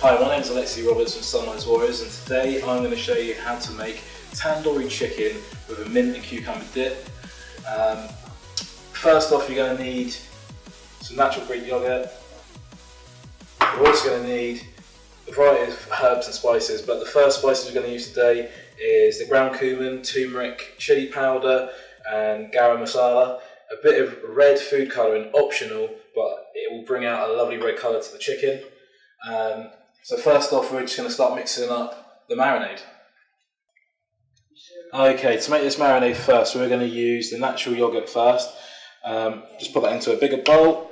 Hi, my name is Alexi Roberts from Sunrise Warriors, and today I'm going to show you how to make tandoori chicken with a mint and cucumber dip. First off, you're going to need some natural Greek yogurt. You're also going to need a variety of herbs and spices, but the first spices we're going to use today is the ground cumin, turmeric, chili powder and garam masala. A bit of red food colouring, optional, but it will bring out a lovely red colour to the chicken. So first off, we're just going to start mixing up the marinade. Okay, to make this marinade first, we're going to use the natural yogurt first. Just put that into a bigger bowl.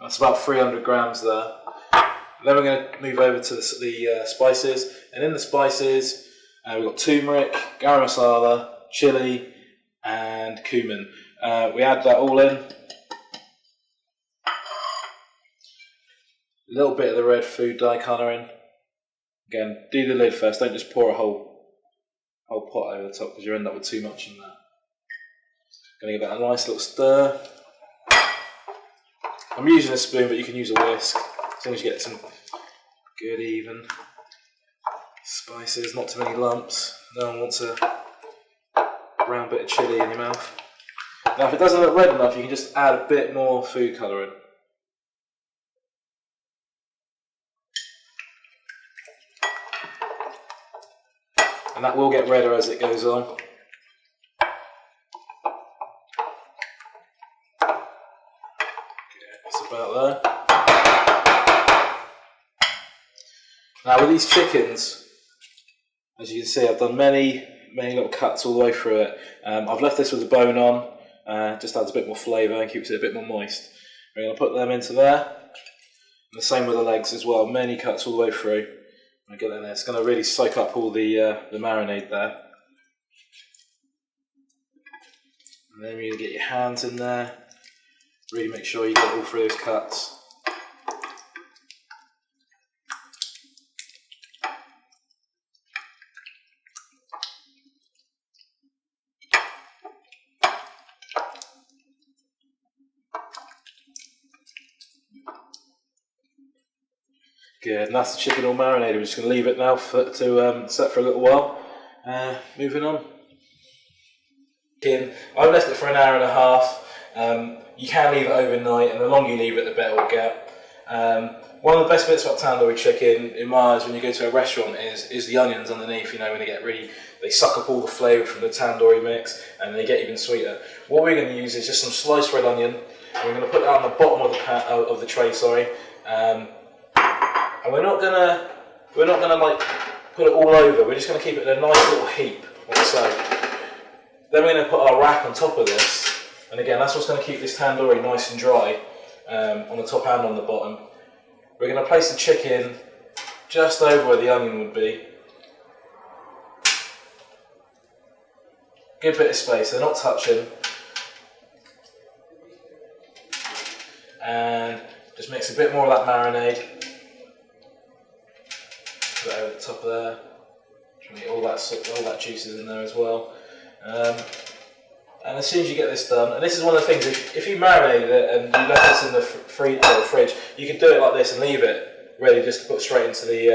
That's about 300 grams there. Then we're going to move over to the spices, and in the spices we've got turmeric, garam masala, chili and cumin. We add that all in. A little bit of the red food dye colouring. Again, do the lid first, don't just pour a whole pot over the top because you end up with too much in that. Going to give that a nice little stir. I'm using a spoon, but you can use a whisk, as long as you get some good even spices, not too many lumps. No one wants a brown bit of chilli in your mouth. Now if it doesn't look red enough, you can just add a bit more food colouring. And that will get redder as it goes on. That's about there. Now with these chickens, as you can see, I've done many little cuts all the way through it. I've left this with the bone on, just adds a bit more flavour and keeps it a bit more moist. We're going to put them into there. And the same with the legs as well, many cuts all the way through. And get in there. It's going to really soak up all the marinade there. And then you're going to get your hands in there. Really make sure you get all through those cuts. Good, and that's the chicken all marinated. We're just going to leave it now to set for a little while. Moving on. I've left it for an hour and a half. You can leave it overnight, and the longer you leave it, the better it will get. One of the best bits about tandoori chicken, in my eyes, when you go to a restaurant, is the onions underneath. You know, when they suck up all the flavour from the tandoori mix, and they get even sweeter. What we're going to use is just some sliced red onion. And we're going to put that on the bottom of the tray. And we're not gonna like put it all over. We're just gonna keep it in a nice little heap, like so. Then we're gonna put our wrap on top of this, and again, that's what's gonna keep this tandoori nice and dry on the top and on the bottom. We're gonna place the chicken just over where the onion would be. Good bit of space. They're not touching, and just mix a bit more of that marinade. Put it over the top there. Try and get all that juice is in there as well. And as soon as you get this done, and this is one of the things, if you marinated it and you left this in the fridge, you can do it like this and leave it ready just to put straight into the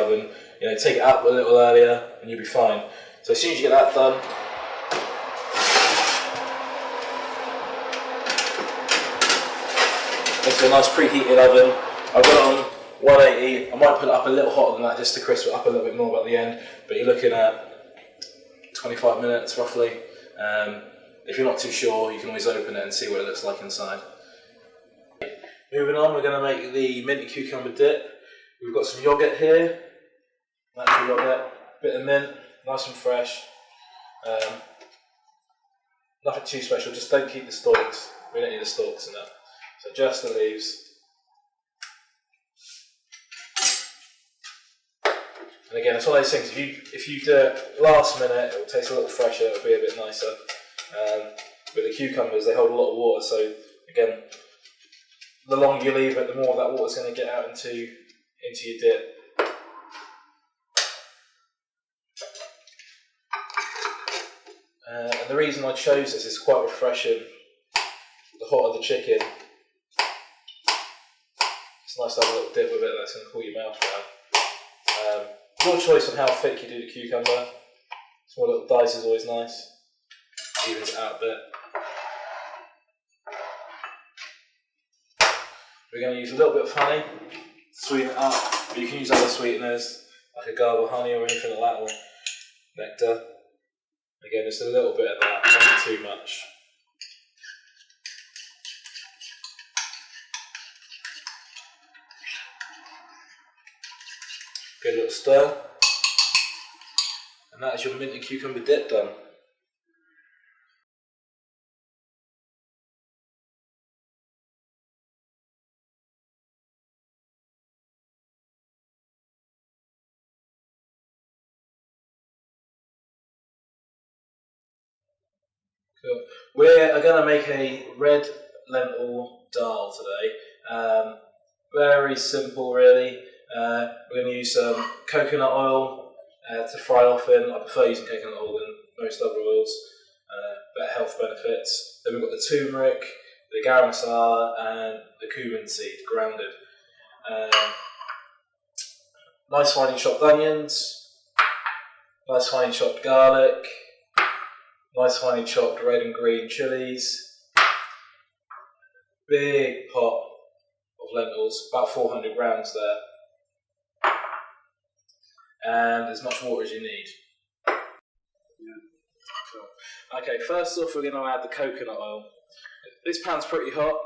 oven. You know, take it out a little earlier and you'll be fine. So as soon as you get that done, into a nice preheated oven. I've got it on 180. I might put it up a little hotter than that just to crisp it up a little bit more at the end, but you're looking at 25 minutes roughly. If you're not too sure, you can always open it and see what it looks like inside. Moving on, we're going to make the mint and cucumber dip. We've got some yogurt here, natural yogurt, bit of mint, nice and fresh. Nothing too special, just don't keep the stalks. We don't need the stalks in that. So just the leaves. And again, it's one of those things, if you do it last minute, it will taste a little fresher, it will be a bit nicer. But the cucumbers, they hold a lot of water, so again, the longer you leave it, the more of that water is going to get out into your dip. And the reason I chose this is quite refreshing. The hotter the chicken, nice to have a little dip with it that's going to pull your mouth around. Your choice on how thick you do the cucumber. Small little dice is always nice. Evens it out a bit. We're going to use a little bit of honey to sweeten it up, but you can use other sweeteners like agave honey or anything like that, or nectar. Again, just a little bit of that, not too much. Good little stir, and that is your mint and cucumber dip done. Cool. We're going to make a red lentil dal today. Very simple, really. We're going to use some coconut oil to fry off in. I prefer using coconut oil than most other oils. Better health benefits. Then we've got the turmeric, the garam masala, and the cumin seed grounded. Nice finely chopped onions. Nice finely chopped garlic. Nice finely chopped red and green chilies. Big pot of lentils, about 400 grams there. And as much water as you need. Cool. Okay, first off we're going to add the coconut oil. This pan's pretty hot.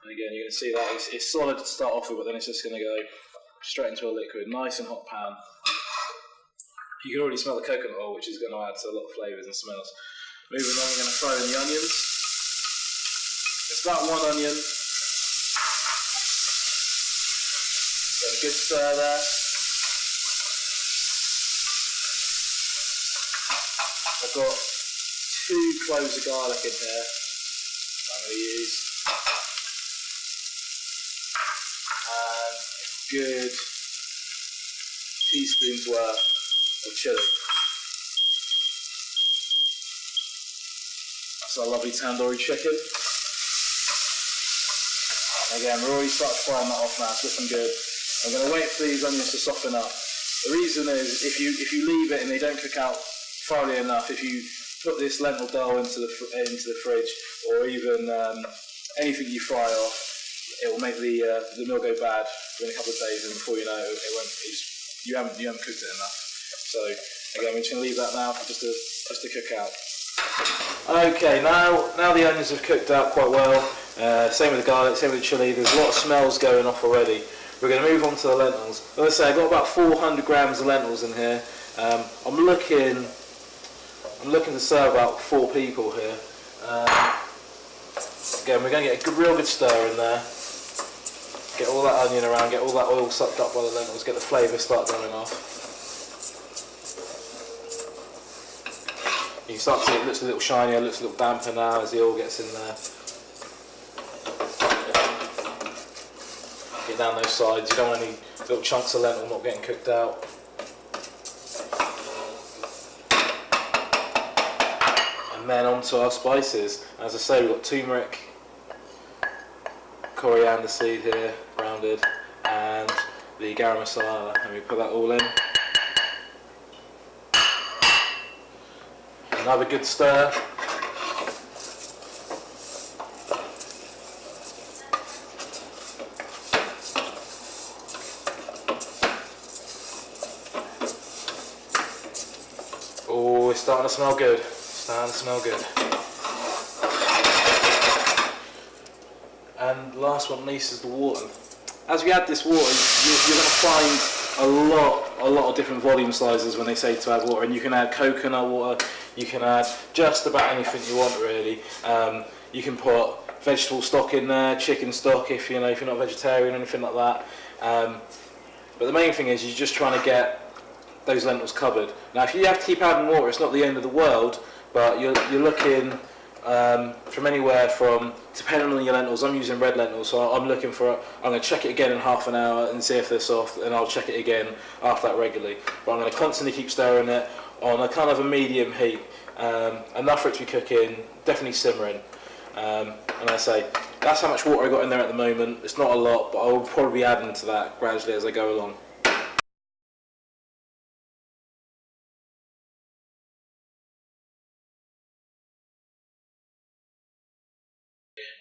And again, you're going to see that it's solid to start off with, but then it's just going to go straight into a liquid. Nice and hot pan. You can already smell the coconut oil, which is going to add to a lot of flavours and smells. Moving on, we're going to throw in the onions. It's about one onion. So a good stir there. I've got 2 cloves of garlic in here I'm going to use. And a good teaspoon's worth of chili. That's our lovely tandoori chicken. And again, we're already starting to frying that off now, it's looking good. I'm going to wait for these onions to soften up. The reason is, if you leave it and they don't cook out thoroughly enough, if you put this lentil dal into the fridge, or even anything you fry off, it will make the meal go bad within a couple of days, and before you know it won't. You haven't cooked it enough. So again, we're just going to leave that now for just to cook out. Okay, now the onions have cooked out quite well. Same with the garlic, same with the chili. There's a lot of smells going off already. We're going to move on to the lentils. As I say, I've got about 400 grams of lentils in here. I'm looking to serve about 4 people here. Again, we're going to get a real good stir in there. Get all that onion around, get all that oil sucked up by the lentils, get the flavour start going off. You can start to see it looks a little shinier, looks a little damper now as the oil gets in there. Get down those sides, you don't want any little chunks of lentil not getting cooked out. And then onto our spices. As I say, we've got turmeric, coriander seed here, grounded, and the garam masala, and we put that all in. Another good stir. Oh, it's starting to smell good. Starting to smell good. And last but not least is the water. As we add this water, you're going to find a lot of different volume sizes when they say to add water, and you can add coconut water, you can add just about anything you want really. You can put vegetable stock in there, chicken stock if you're not vegetarian or anything like that. But the main thing is you're just trying to get those lentils covered. Now if you have to keep adding water, it's not the end of the world, but you're looking from anywhere from, depending on your lentils, I'm using red lentils, so I'm going to check it again in half an hour and see if they're soft, and I'll check it again after that regularly. But I'm going to constantly keep stirring it on a kind of a medium heat, enough for it to be cooking, definitely simmering. And I say, that's how much water I got in there at the moment. It's not a lot, but I will probably be adding to that gradually as I go along.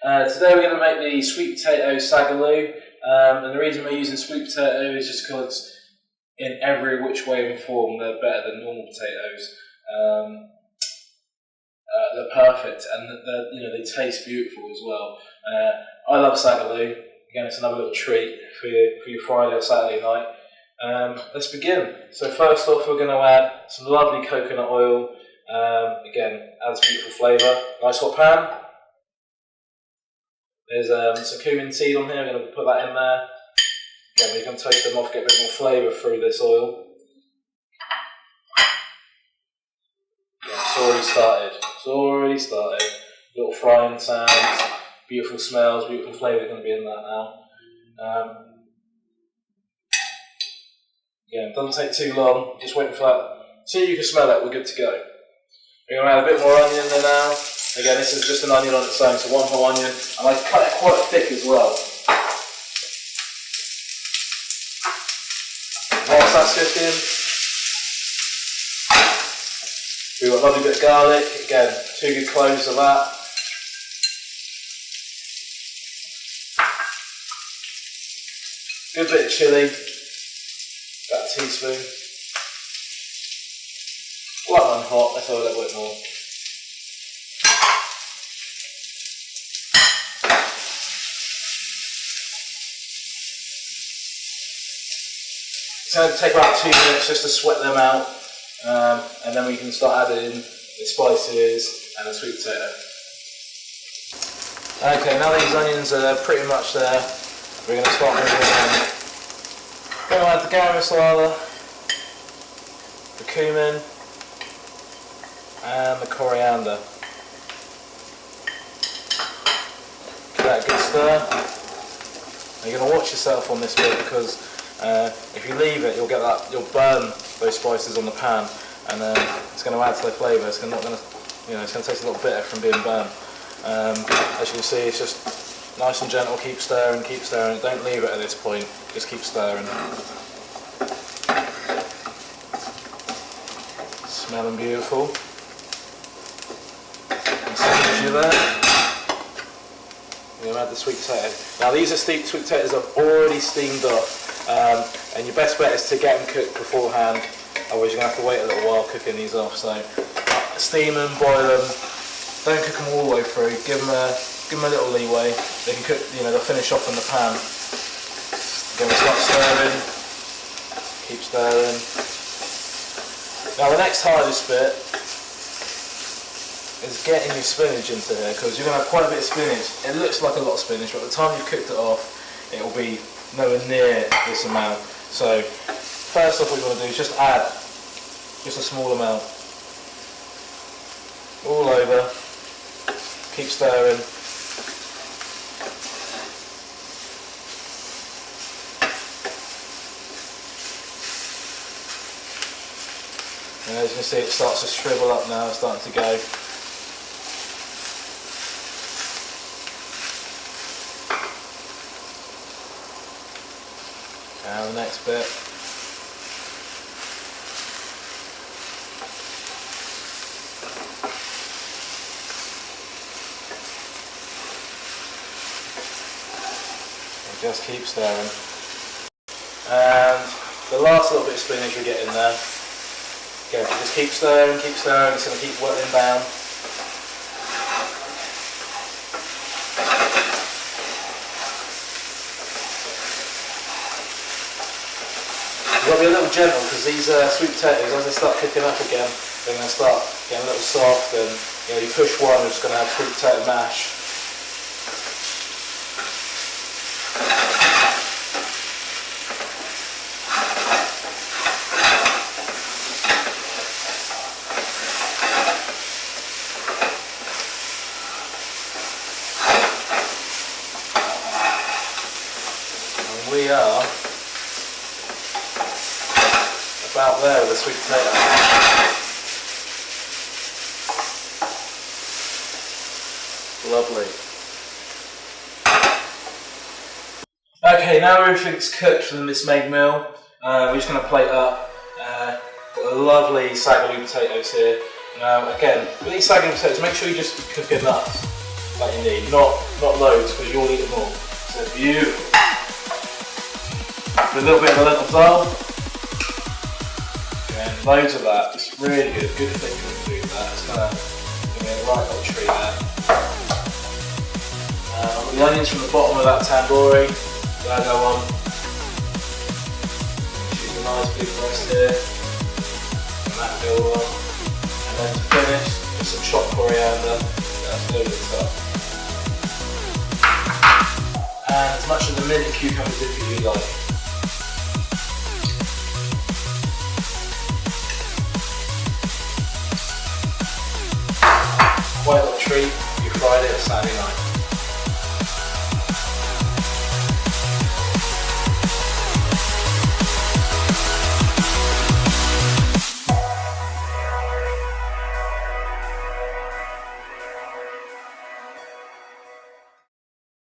Today we're going to make the sweet potato sagaloo, and the reason we're using sweet potato is just because in every which way and form they're better than normal potatoes. They're perfect, and they taste beautiful as well. I love sagaloo. Again, it's another little treat for your Friday or Saturday night. Let's begin. So first off, we're going to add some lovely coconut oil. Again, adds beautiful flavour. Nice hot pan. There's some cumin seed on here. We're going to put that in there. Again, you can toast them off, get a bit more flavour through this oil. Yeah, it's already started. It's already started. Little frying sounds, beautiful smells, beautiful flavour going to be in that now. Again, it doesn't take too long. Just waiting for that. So you can smell it. We're good to go. We're going to add a bit more onion there now. Again, this is just an onion on its own, so one whole onion, and I cut it quite thick as well. Whilst that's cooking, we've got a lovely bit of garlic. Again, 2 good cloves of that. Good bit of chilli, about a teaspoon. Light and hot, let's have a little bit more. It's going to take about 2 minutes just to sweat them out, and then we can start adding the spices and the sweet potato. Okay, now these onions are pretty much there, we're going to start moving them. We're going to add the garam masala, the cumin, and the coriander. Give that a good stir. Now you're going to watch yourself on this bit because if you leave it, you'll burn those spices on the pan, and it's going to add to the flavour. It's going to taste a little bitter from being burnt. As you can see, it's just nice and gentle. Keep stirring, keep stirring. Don't leave it at this point. Just keep stirring. Smelling beautiful. And as soon as you're there, we're going to add the sweet potato. Now these are sweet potatoes I've already steamed up. And your best bet is to get them cooked beforehand, otherwise you're going to have to wait a little while cooking these off. So steam them, boil them, don't cook them all the way through, give them a little leeway. They can cook, they'll finish off in the pan. Again, we start stirring, keep stirring. Now the next hardest bit is getting your spinach into here, because you're going to have quite a bit of spinach. It looks like a lot of spinach, but by the time you've cooked it off, it will be nowhere near this amount. So first off, what you want to do is just add just a small amount all over, keep stirring. And as you can see, it starts to shrivel up now, it's starting to go. Now the next bit. And just keep stirring. And the last little bit of spinach we get in there. Again, just keep stirring, it's going to keep whittling down. You've got to be a little gentle because these sweet potatoes, as they start cooking up again, they're going to start getting a little soft, and you push one, it's going to have sweet potato mash. And we are about there with the sweet potato. Lovely. Okay, now everything's cooked for the mismade meal. We're just going to plate up. Got a lovely sagaloo potatoes here. Now again, with these sagaloo potatoes, make sure you just cook enough that you need, not loads, because you'll eat them all. So beautiful. With a little bit of the lentil dal. And loads of that, just really good thick food that. It's going to give me a right little treat there. The onions from the bottom of that tandoori, that go on. Choose a nice big breast here. And that go on. And then to finish, with some chopped coriander, that's over the top. And as much of the mint and cucumber dip as you like.